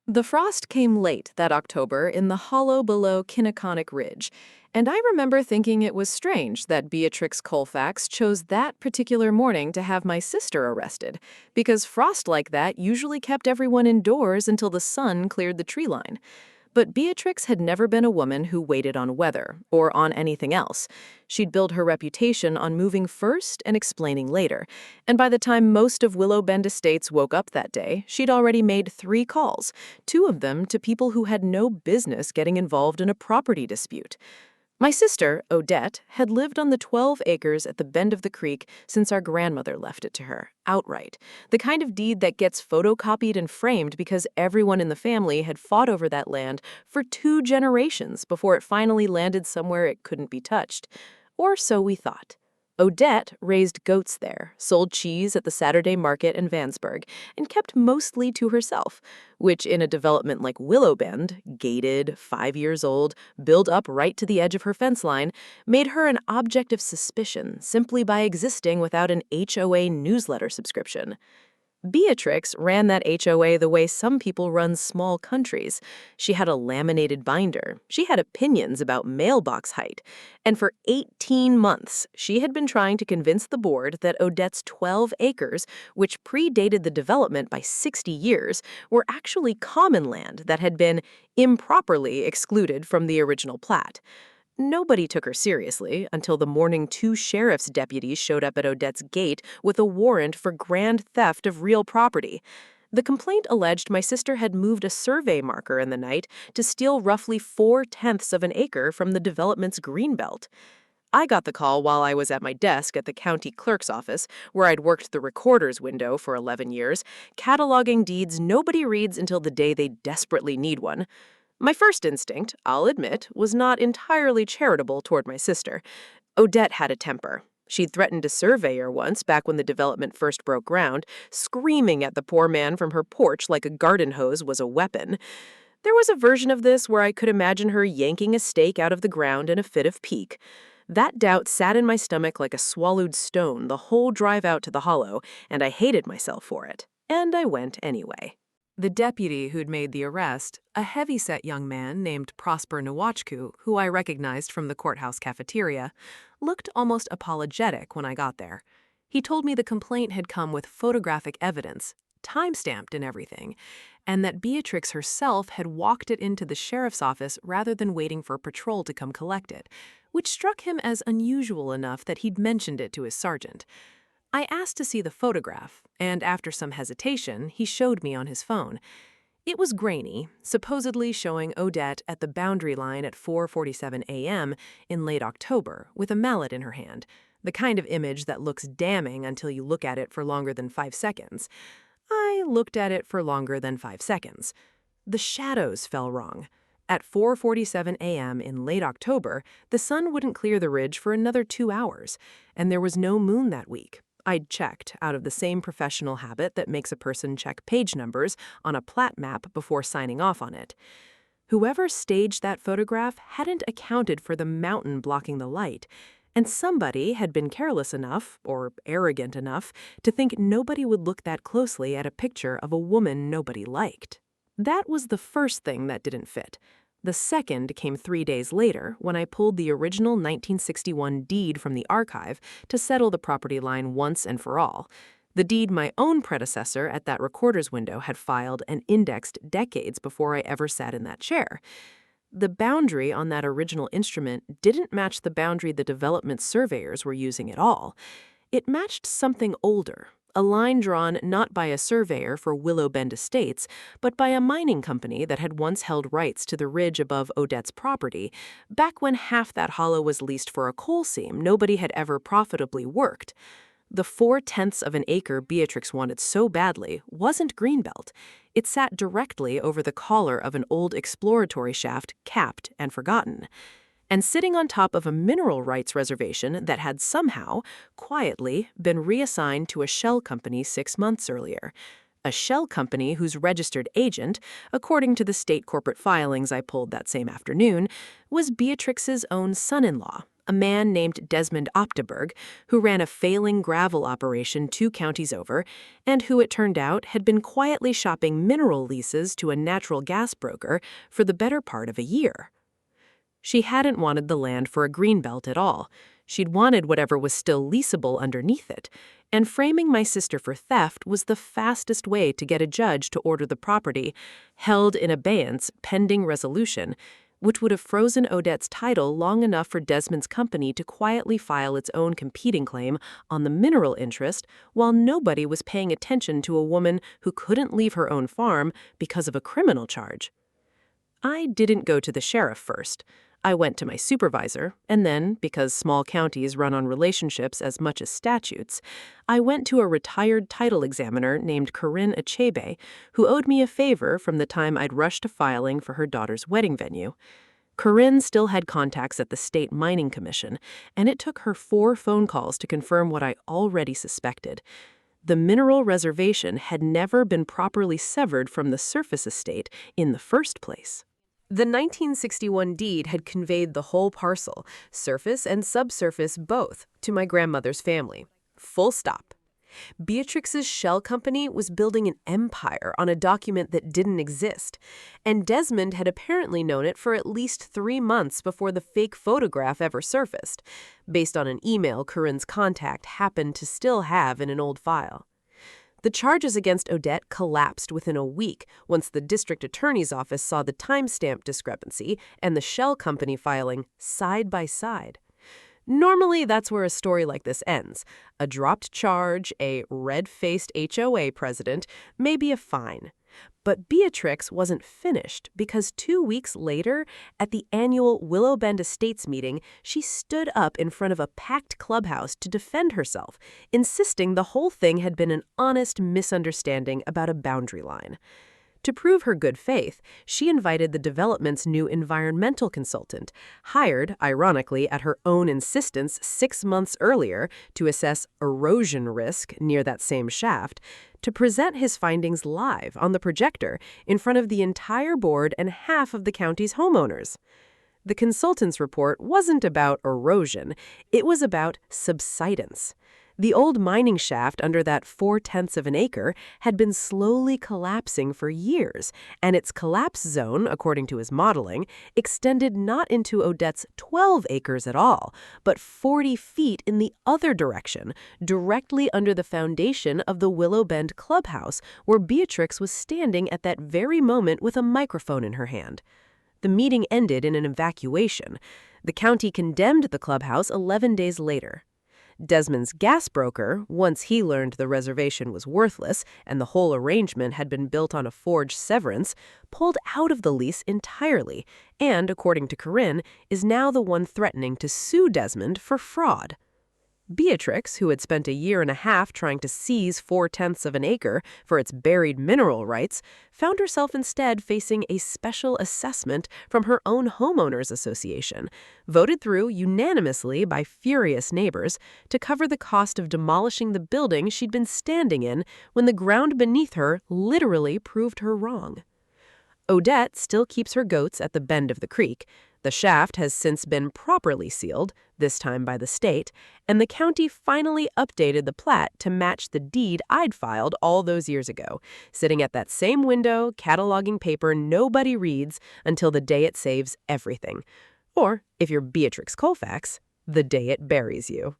The frost came late that October in the hollow below Kinneconic Ridge, and I remember thinking it was strange that Beatrix Colfax chose that particular morning to have my sister arrested, because frost like that usually kept everyone indoors until the sun cleared the tree line. But Beatrix had never been a woman who waited on weather, or on anything else. She'd built her reputation on moving first and explaining later, and by the time most of Willow Bend Estates woke up that day, she'd already made 3 calls, 2 of them to people who had no business getting involved in a property dispute. My sister, Odette, had lived on the 12 acres at the bend of the creek since our grandmother left it to her, outright. The kind of deed that gets photocopied and framed because everyone in the family had fought over that land for 2 generations before it finally landed somewhere it couldn't be touched. Or so we thought. Odette raised goats there, sold cheese at the Saturday market in Vansburg, and kept mostly to herself, which in a development like Willow Bend, gated, 5 years old, built up right to the edge of her fence line, made her an object of suspicion simply by existing without an HOA newsletter subscription. Beatrix ran that HOA the way some people run small countries. She had a laminated binder. She had opinions about mailbox height. And for 18 months, she had been trying to convince the board that Odette's 12 acres, which predated the development by 60 years, were actually common land that had been improperly excluded from the original plat. Nobody took her seriously until the morning 2 sheriff's deputies showed up at Odette's gate with a warrant for grand theft of real property. The complaint alleged my sister had moved a survey marker in the night to steal roughly 4/10 of an acre from the development's greenbelt. I got the call while I was at my desk at the county clerk's office, where I'd worked the recorder's window for 11 years, cataloging deeds nobody reads until the day they desperately need one. My first instinct, I'll admit, was not entirely charitable toward my sister. Odette had a temper. She'd threatened a surveyor once back when the development first broke ground, screaming at the poor man from her porch like a garden hose was a weapon. There was a version of this where I could imagine her yanking a stake out of the ground in a fit of pique. That doubt sat in my stomach like a swallowed stone the whole drive out to the hollow, and I hated myself for it. And I went anyway. The deputy who'd made the arrest, a heavy-set young man named Prosper Nowachku, who I recognized from the courthouse cafeteria, looked almost apologetic when I got there. He told me the complaint had come with photographic evidence, time-stamped and everything, and that Beatrix herself had walked it into the sheriff's office rather than waiting for patrol to come collect it, which struck him as unusual enough that he'd mentioned it to his sergeant. I asked to see the photograph, and after some hesitation, he showed me on his phone. It was grainy, supposedly showing Odette at the boundary line at 4:47 a.m. in late October, with a mallet in her hand, the kind of image that looks damning until you look at it for longer than 5 seconds. I looked at it for longer than 5 seconds. The shadows fell wrong. At 4:47 a.m. in late October, the sun wouldn't clear the ridge for another 2 hours, and there was no moon that week. I'd checked out of the same professional habit that makes a person check page numbers on a plat map before signing off on it. Whoever staged that photograph hadn't accounted for the mountain blocking the light, and somebody had been careless enough, or arrogant enough, to think nobody would look that closely at a picture of a woman nobody liked. That was the first thing that didn't fit. The second came 3 days later when I pulled the original 1961 deed from the archive to settle the property line once and for all. The deed my own predecessor at that recorder's window had filed and indexed decades before I ever sat in that chair. The boundary on that original instrument didn't match the boundary the development surveyors were using at all. It matched something older. A line drawn not by a surveyor for Willow Bend Estates, but by a mining company that had once held rights to the ridge above Odette's property, back when half that hollow was leased for a coal seam nobody had ever profitably worked. The 4/10 of an acre Beatrix wanted so badly wasn't greenbelt. It sat directly over the collar of an old exploratory shaft capped and forgotten, and sitting on top of a mineral rights reservation that had somehow, quietly, been reassigned to a shell company 6 months earlier. A shell company whose registered agent, according to the state corporate filings I pulled that same afternoon, was Beatrix's own son-in-law, a man named Desmond Opteberg, who ran a failing gravel operation 2 counties over, and who, it turned out, had been quietly shopping mineral leases to a natural gas broker for the better part of a year. She hadn't wanted the land for a greenbelt at all. She'd wanted whatever was still leasable underneath it, and framing my sister for theft was the fastest way to get a judge to order the property held in abeyance pending resolution, which would have frozen Odette's title long enough for Desmond's company to quietly file its own competing claim on the mineral interest while nobody was paying attention to a woman who couldn't leave her own farm because of a criminal charge. I didn't go to the sheriff first. I went to my supervisor, and then, because small counties run on relationships as much as statutes, I went to a retired title examiner named Corinne Achebe, who owed me a favor from the time I'd rushed to filing for her daughter's wedding venue. Corinne still had contacts at the State Mining Commission, and it took her 4 phone calls to confirm what I already suspected. The mineral reservation had never been properly severed from the surface estate in the first place. The 1961 deed had conveyed the whole parcel, surface and subsurface both, to my grandmother's family. Full stop. Beatrix's shell company was building an empire on a document that didn't exist, and Desmond had apparently known it for at least 3 months before the fake photograph ever surfaced, based on an email Corinne's contact happened to still have in an old file. The charges against Odette collapsed within a week once the district attorney's office saw the timestamp discrepancy and the shell company filing side by side. Normally, that's where a story like this ends. A dropped charge, a red-faced HOA president, maybe a fine. But Beatrix wasn't finished because 2 weeks later, at the annual Willow Bend Estates meeting, she stood up in front of a packed clubhouse to defend herself, insisting the whole thing had been an honest misunderstanding about a boundary line. To prove her good faith, she invited the development's new environmental consultant, hired, ironically, at her own insistence 6 months earlier to assess erosion risk near that same shaft, to present his findings live on the projector in front of the entire board and half of the county's homeowners. The consultant's report wasn't about erosion, it was about subsidence. The old mining shaft under that 4/10 of an acre had been slowly collapsing for years, and its collapse zone, according to his modeling, extended not into Odette's 12 acres at all, but 40 feet in the other direction, directly under the foundation of the Willow Bend clubhouse, where Beatrix was standing at that very moment with a microphone in her hand. The meeting ended in an evacuation. The county condemned the clubhouse 11 days later. Desmond's gas broker, once he learned the reservation was worthless and the whole arrangement had been built on a forged severance, pulled out of the lease entirely and, according to Corinne, is now the one threatening to sue Desmond for fraud. Beatrix, who had spent a year and a half trying to seize 4/10 of an acre for its buried mineral rights, found herself instead facing a special assessment from her own homeowners association, voted through unanimously by furious neighbors to cover the cost of demolishing the building she'd been standing in when the ground beneath her literally proved her wrong. Odette still keeps her goats at the bend of the creek. The shaft has since been properly sealed, this time by the state, and the county finally updated the plat to match the deed I'd filed all those years ago, sitting at that same window, cataloging paper nobody reads until the day it saves everything. Or, if you're Beatrix Colfax, the day it buries you.